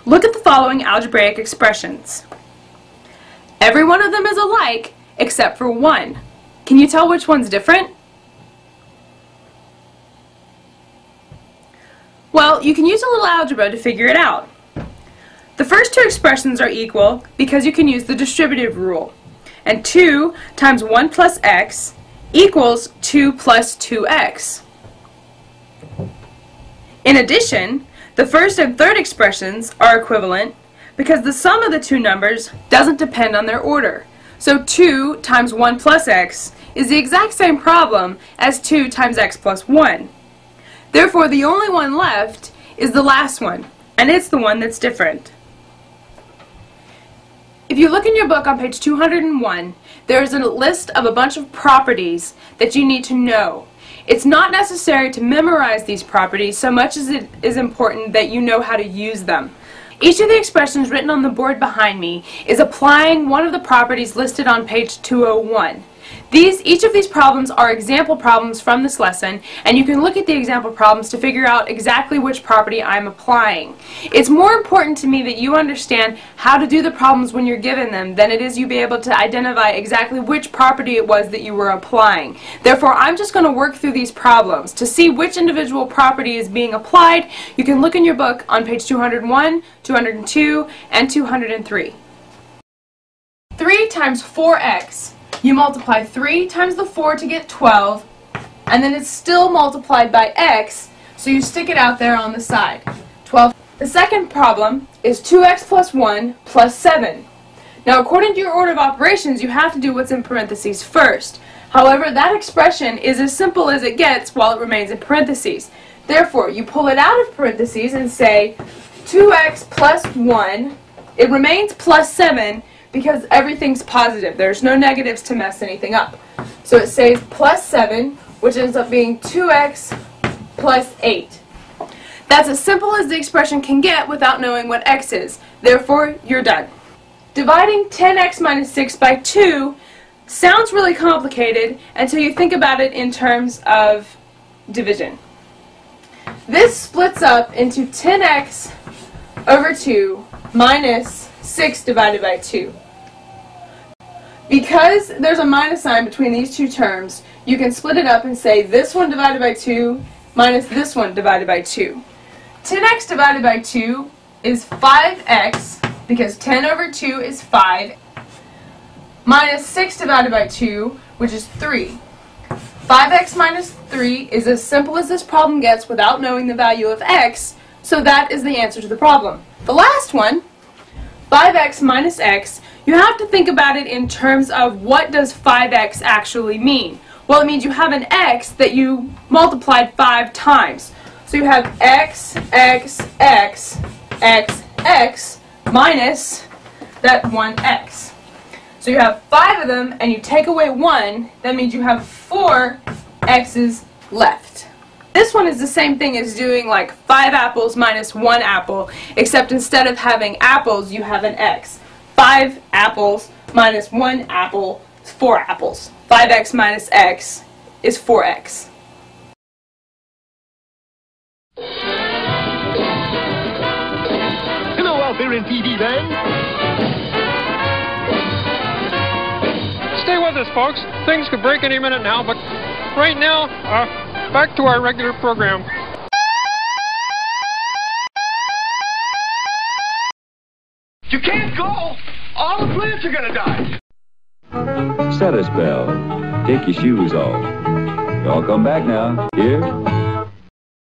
Look at the following algebraic expressions. Every one of them is alike except for one. Can you tell which one's different? Well, you can use a little algebra to figure it out. The first two expressions are equal because you can use the distributive rule. And 2 times 1 plus x equals 2 plus 2x. In addition, the first and third expressions are equivalent because the sum of the two numbers doesn't depend on their order. So 2 times 1 plus x is the exact same problem as 2 times x plus 1. Therefore, the only one left is the last one, and it's the one that's different. If you look in your book on page 201, there is a list of a bunch of properties that you need to know. It's not necessary to memorize these properties so much as it is important that you know how to use them. Each of the expressions written on the board behind me is applying one of the properties listed on page 201. Each of these problems are example problems from this lesson, and you can look at the example problems to figure out exactly which property I'm applying. It's more important to me that you understand how to do the problems when you're given them than it is you be able to identify exactly which property it was that you were applying. Therefore, I'm just going to work through these problems. To see which individual property is being applied, you can look in your book on page 201, 202, and 203. 3 times 4x. You multiply 3 times the 4 to get 12, and then it's still multiplied by x, so you stick it out there on the side. 12. The second problem is 2x plus 1 plus 7. Now, according to your order of operations, you have to do what's in parentheses first. However, that expression is as simple as it gets while it remains in parentheses. Therefore, you pull it out of parentheses and say 2x plus 1. It remains plus 7, because everything's positive. There's no negatives to mess anything up. So it says plus 7, which ends up being 2x plus 8. That's as simple as the expression can get without knowing what x is. Therefore, you're done. Dividing 10x minus 6 by 2 sounds really complicated until you think about it in terms of division. This splits up into 10x over 2 minus 6 divided by 2. Because there's a minus sign between these two terms, you can split it up and say this one divided by 2 minus this one divided by 2. 10x divided by 2 is 5x, because 10 over 2 is 5, minus 6 divided by 2, which is 3. 5x minus 3 is as simple as this problem gets without knowing the value of x, so that is the answer to the problem. The last one, 5x minus x, you have to think about it in terms of what does 5x actually mean. Well, it means you have an x that you multiplied 5 times. So you have x, x, x, x, x, minus that 1x. So you have 5 of them, and you take away 1, that means you have 4 x's left. This one is the same thing as doing like 5 apples minus 1 apple, except instead of having apples, you have an x. 5 apples minus 1 apple is 4 apples. 5x minus x is 4x. Hello out there in TV land. Stay with us, folks. Things could break any minute now, but right now, back to our regular program. You can't go! All the plants are gonna die! Set a spell. Take your shoes off. Y'all come back now. Here?